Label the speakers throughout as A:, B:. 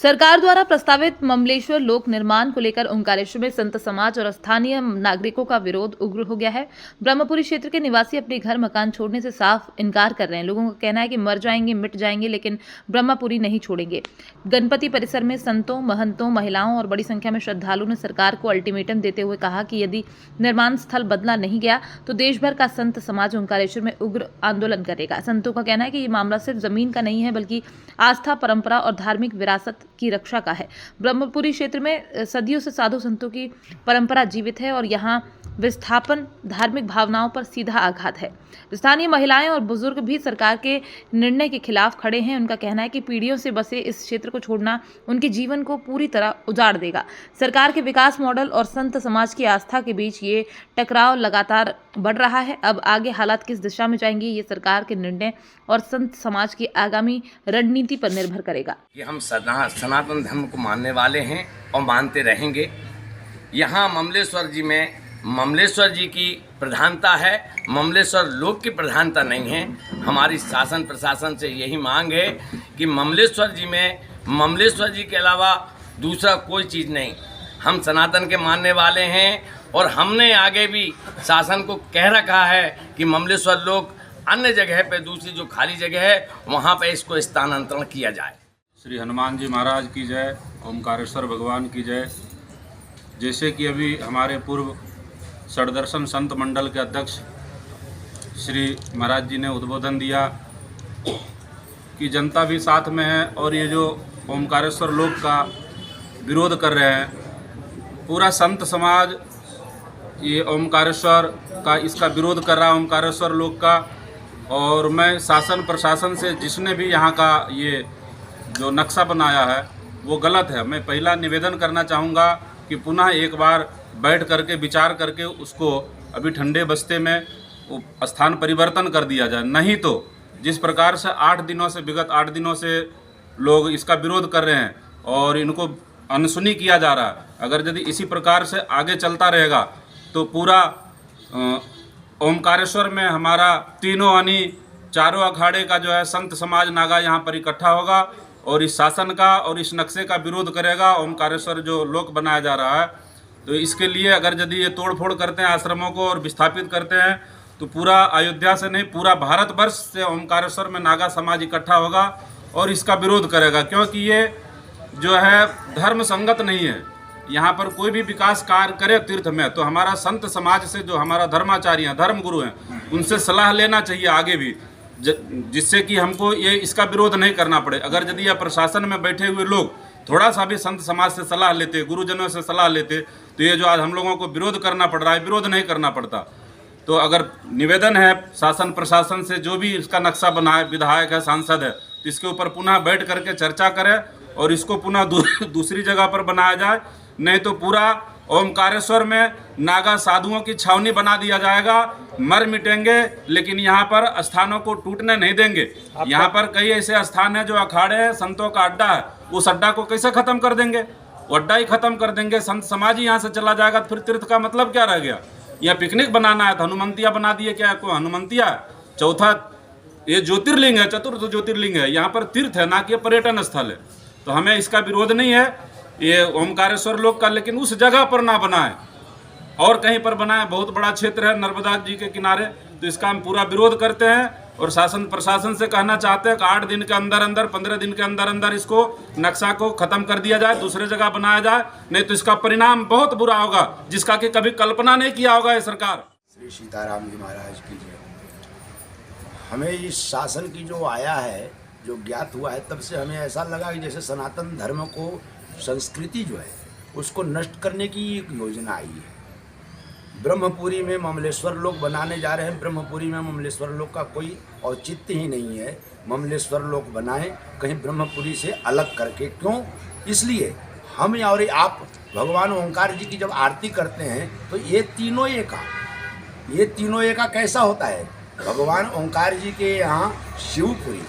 A: सरकार द्वारा प्रस्तावित ममलेश्वर लोक निर्माण को लेकर ओंकारेश्वर में संत समाज और स्थानीय नागरिकों का विरोध उग्र हो गया है। ब्रह्मपुरी क्षेत्र के निवासी अपने घर मकान छोड़ने से साफ इनकार कर रहे हैं। लोगों का कहना है कि मर जाएंगे, मिट जाएंगे, लेकिन ब्रह्मपुरी नहीं छोड़ेंगे। गणपति परिसर में संतों, महंतों, महिलाओं और बड़ी संख्या में श्रद्धालुओं ने सरकार को अल्टीमेटम देते हुए कहा कि यदि निर्माण स्थल बदला नहीं गया तो देश भर का संत समाज ओंकारेश्वर में उग्र आंदोलन करेगा। संतों का कहना है कि ये मामला सिर्फ जमीन का नहीं है, बल्कि आस्था, परंपरा और धार्मिक विरासत की रक्षा का है। ब्रह्मपुरी क्षेत्र में सदियों से साधु संतों की परंपरा जीवित है और यहाँ विस्थापन धार्मिक भावनाओं पर सीधा आघात है। स्थानीय महिलाएं और बुजुर्ग भी सरकार के निर्णय के खिलाफ खड़े हैं। उनका कहना है कि पीढ़ियों से बसे इस क्षेत्र को छोड़ना उनके जीवन को पूरी तरह उजाड़ देगा। सरकार के विकास मॉडल और संत समाज की आस्था के बीच ये टकराव लगातार बढ़ रहा है। अब आगे हालात किस दिशा में जाएंगे, ये सरकार के निर्णय और संत समाज की आगामी रणनीति पर निर्भर करेगा।
B: कि हम सनातन धर्म को मानने वाले हैं और मानते रहेंगे। यहाँ ममलेश्वर जी की प्रधानता है, ममलेश्वर लोक की प्रधानता नहीं है। हमारी शासन प्रशासन से यही मांग है कि ममलेश्वर जी के अलावा दूसरा कोई चीज़ नहीं। हम सनातन के मानने वाले हैं और हमने आगे भी शासन को कह रखा है कि ममलेश्वर लोक अन्य जगह पे, दूसरी जो खाली जगह है वहाँ पे इसको स्थानांतरण किया जाए।
C: श्री हनुमान जी महाराज की जय, ओमकारेश्वर भगवान की जय। जैसे कि अभी हमारे पूर्व षडदर्शन संत मंडल के अध्यक्ष श्री महाराज जी ने उद्बोधन दिया कि जनता भी साथ में है और ये जो ओमकारेश्वर लोक का विरोध कर रहे हैं, पूरा संत समाज ये ओमकारेश्वर का इसका विरोध कर रहा है, ओमकारेश्वर लोक का। और मैं शासन प्रशासन से जिसने भी यहाँ का ये जो नक्शा बनाया है वो गलत है। मैं पहला निवेदन करना चाहूँगा कि पुनः एक बार बैठ करके विचार करके उसको अभी ठंडे बस्ते में स्थान परिवर्तन कर दिया जाए। नहीं तो जिस प्रकार से विगत 8 दिनों से लोग इसका विरोध कर रहे हैं और इनको अनसुनी किया जा रहा है, अगर यदि इसी प्रकार से आगे चलता रहेगा तो पूरा ओमकारेश्वर में हमारा तीनों यानी चारों अखाड़े का जो है संत समाज नागा यहाँ पर इकट्ठा होगा और इस शासन का और इस नक्शे का विरोध करेगा। ओमकारेश्वर जो लोक बनाया जा रहा है, तो इसके लिए अगर यदि ये तोड़फोड़ करते हैं आश्रमों को और विस्थापित करते हैं तो पूरा अयोध्या से नहीं, पूरा भारतवर्ष से ओमकारेश्वर में नागा समाज इकट्ठा होगा और इसका विरोध करेगा, क्योंकि ये जो है धर्म संगत नहीं है। यहाँ पर कोई भी विकास कार्य करे तीर्थ में तो हमारा संत समाज से जो हमारा धर्माचार्य हैं, धर्म गुरु हैं, उनसे सलाह लेना चाहिए आगे भी, जिससे कि हमको ये इसका विरोध नहीं करना पड़े। अगर यदि यह प्रशासन में बैठे हुए लोग थोड़ा सा भी संत समाज से सलाह लेते, गुरुजनों से सलाह लेते, तो ये जो आज हम लोगों को विरोध करना पड़ रहा है, विरोध नहीं करना पड़ता। तो अगर निवेदन है शासन प्रशासन से, जो भी इसका नक्शा बनाए, विधायक है, सांसद है, तो इसके ऊपर पुनः बैठ करके चर्चा करें और इसको पुनः दूसरी जगह पर बनाया जाए। नहीं तो पूरा ओमकारेश्वर में नागा साधुओं की छावनी बना दिया जाएगा। मर मिटेंगे लेकिन यहाँ पर स्थानों को टूटने नहीं देंगे। यहाँ पर कई ऐसे स्थान हैं जो अखाड़े हैं, संतों का अड्डा है, उस अड्डा को कैसे खत्म कर देंगे? वो अड्डा ही खत्म कर देंगे, संत समाज ही यहाँ से चला जाएगा, फिर तीर्थ का मतलब क्या रह गया? यहाँ पिकनिक बनाना है तो हनुमंतिया बना दिए, क्या कोई हनुमंतिया है? चौथा ये ज्योतिर्लिंग है, चतुर्थ ज्योतिर्लिंग है, यहाँ पर तीर्थ है, ना कि पर्यटन स्थल है। तो हमें इसका विरोध नहीं है ये ओमकारेश्वर लोक का, लेकिन उस जगह पर ना बनाए और कहीं पर बनाए। बहुत बड़ा क्षेत्र है नर्मदा जी के किनारे, तो इसका हम पूरा विरोध करते हैं और शासन प्रशासन से कहना चाहते हैं कि 8 दिन के अंदर अंदर, 15 दिन के अंदर अंदर इसको नक्शा को खत्म कर दिया जाए, दूसरे जगह बनाया जाए। नहीं तो इसका परिणाम बहुत बुरा होगा, जिसका कि कभी कल्पना नहीं किया होगा ये सरकार।
D: श्री सीताराम जी महाराज की जय। हमें इस शासन की जो आया है, जो ज्ञात हुआ है, तब से हमें ऐसा लगा कि जैसे सनातन धर्म को, संस्कृति जो है उसको नष्ट करने की एक योजना आई है। ब्रह्मपुरी में ममलेश्वर लोक बनाने जा रहे हैं। ब्रह्मपुरी में ममलेश्वर लोक का कोई औचित्य ही नहीं है। ममलेश्वर लोक बनाएं कहीं ब्रह्मपुरी से अलग करके। क्यों? इसलिए हम और आप भगवान ओंकार जी की जब आरती करते हैं तो ये तीनों एका कैसा होता है? भगवान ओंकार जी के यहाँ शिवपुरी,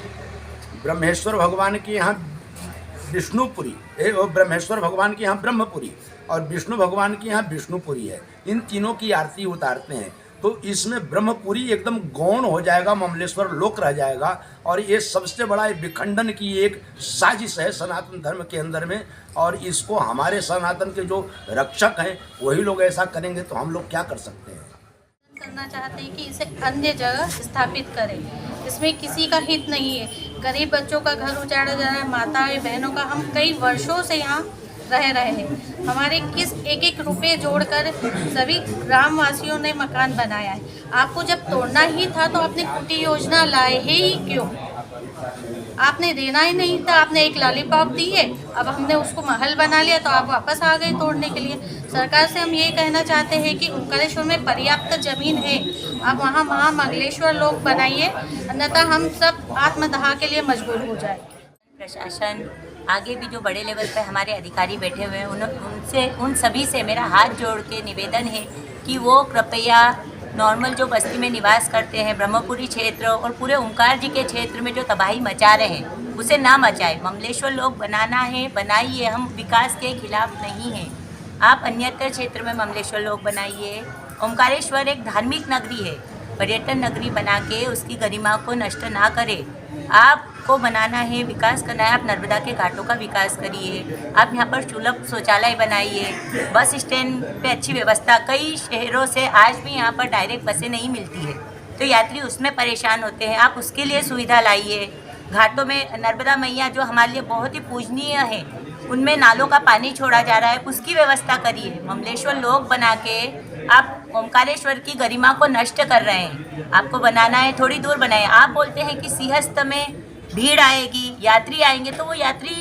D: ब्रह्मेश्वर भगवान के यहाँ विष्णुपुरी, ब्रह्मेश्वर भगवान के यहाँ ब्रह्मपुरी और विष्णु भगवान के यहाँ विष्णुपुरी है। इन तीनों की आरती उतारते हैं। तो इसमें ब्रह्मपुरी एकदम गौण हो जाएगा, ममलेश्वर लोक रह जाएगा। और ये सबसे बड़ा विखंडन की एक साजिश है सनातन धर्म के अंदर में। और इसको हमारे सनातन के जो रक्षक हैं वही लोग ऐसा करेंगे तो हम लोग क्या कर सकते हैं।
E: करना चाहते हैं कि इसे अन्य जगह स्थापित करें। इसमें किसी का हित नहीं है। गरीब बच्चों का घर उजाड़ा जा रहा है, माताएं बहनों का। हम कई वर्षों से यहाँ रह रहे हैं। हमारे किस एक एक रुपए जोड़कर सभी ग्रामवासियों ने मकान बनाया है। आपको जब तोड़ना ही था तो आपने कुटी योजना लाए ही क्यों? आपने देना ही नहीं था, आपने एक लॉलीपॉप दी है, अब हमने उसको महल बना लिया तो आप वापस आ गए तोड़ने के लिए। सरकार से हम ये कहना चाहते हैं कि ओंकारेश्वर में पर्याप्त जमीन है, आप वहाँ महामंगलेश्वर लोक बनाइए, अन्यथा हम सब आत्मदाह के लिए मजबूर हो जाए।
F: प्रशासन आगे भी जो बड़े लेवल पे हमारे अधिकारी बैठे हुए हैं उन सभी से मेरा हाथ जोड़ के निवेदन है कि वो कृपया नॉर्मल जो बस्ती में निवास करते हैं, ब्रह्मपुरी क्षेत्र और पूरे ओंकार जी के क्षेत्र में जो तबाही मचा रहे हैं उसे ना मचाए। ममलेश्वर लोक बनाना है, बनाइए, हम विकास के खिलाफ नहीं हैं। आप अन्यत्र क्षेत्र में ममलेश्वर लोक बनाइए। ओंकारेश्वर एक धार्मिक नगरी है, पर्यटन नगरी बना के उसकी गरिमा को नष्ट ना करें। आपको बनाना है, विकास करना है, आप नर्मदा के घाटों का विकास करिए। आप यहाँ पर सुलभ शौचालय बनाइए, बस स्टैंड पे अच्छी व्यवस्था। कई शहरों से आज भी यहाँ पर डायरेक्ट बसें नहीं मिलती है तो यात्री उसमें परेशान होते हैं, आप उसके लिए सुविधा लाइए। घाटों में नर्मदा मैया जो हमारे लिए बहुत ही पूजनीय है, उनमें नालों का पानी छोड़ा जा रहा है, उसकी व्यवस्था करिए। ममलेश्वर लोक बना के आप ओंकारेश्वर की गरिमा को नष्ट कर रहे हैं। आपको बनाना है, थोड़ी दूर बनाए। आप बोलते हैं कि सिंहस्थ में भीड़ आएगी, यात्री आएंगे, तो वो यात्री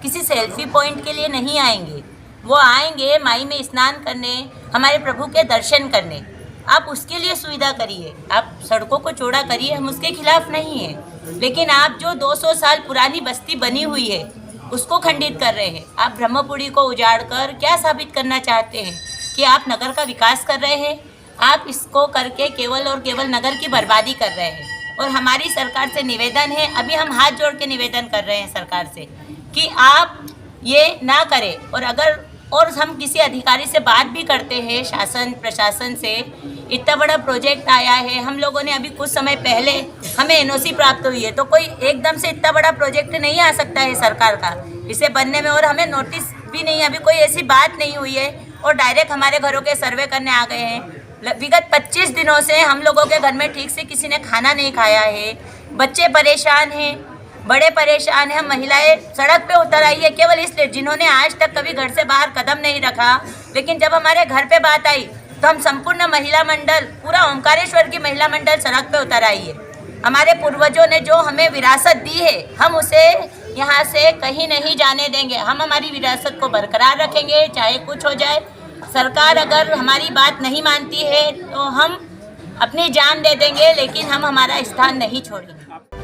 F: किसी सेल्फी पॉइंट के लिए नहीं आएंगे, वो आएंगे माई में स्नान करने, हमारे प्रभु के दर्शन करने। आप उसके लिए सुविधा करिए, आप सड़कों को चौड़ा करिए, हम उसके खिलाफ नहीं हैं। लेकिन आप जो 200 साल पुरानी बस्ती बनी हुई है उसको खंडित कर रहे हैं। आप ब्रह्मपुरी को उजाड़ कर क्या साबित करना चाहते हैं कि आप नगर का विकास कर रहे हैं? आप इसको करके केवल और केवल नगर की बर्बादी कर रहे हैं। और हमारी सरकार से निवेदन है, अभी हम हाथ जोड़ के निवेदन कर रहे हैं सरकार से कि आप ये ना करें। और हम किसी अधिकारी से बात भी करते हैं, शासन प्रशासन से, इतना बड़ा प्रोजेक्ट आया है, हम लोगों ने अभी कुछ समय पहले हमें एनओसी प्राप्त हुई है, तो कोई एकदम से इतना बड़ा प्रोजेक्ट नहीं आ सकता है सरकार का इसे बनने में। और हमें नोटिस भी नहीं, अभी कोई ऐसी बात नहीं हुई है और डायरेक्ट हमारे घरों के सर्वे करने आ गए हैं। विगत 25 दिनों से हम लोगों के घर में ठीक से किसी ने खाना नहीं खाया है। बच्चे परेशान हैं, बड़े परेशान हैं, महिलाएं सड़क पे उतर आई है केवल इसलिए जिन्होंने आज तक कभी घर से बाहर कदम नहीं रखा। लेकिन जब हमारे घर पे बात आई तो हम संपूर्ण महिला मंडल, पूरा ओंकारेश्वर की महिला मंडल सड़क पे उतर आई है। हमारे पूर्वजों ने जो हमें विरासत दी है, हम उसे यहाँ से कहीं नहीं जाने देंगे। हम हमारी विरासत को बरकरार रखेंगे, चाहे कुछ हो जाए। सरकार अगर हमारी बात नहीं मानती है तो हम अपनी जान दे देंगे, लेकिन हम हमारा स्थान नहीं छोड़ेंगे।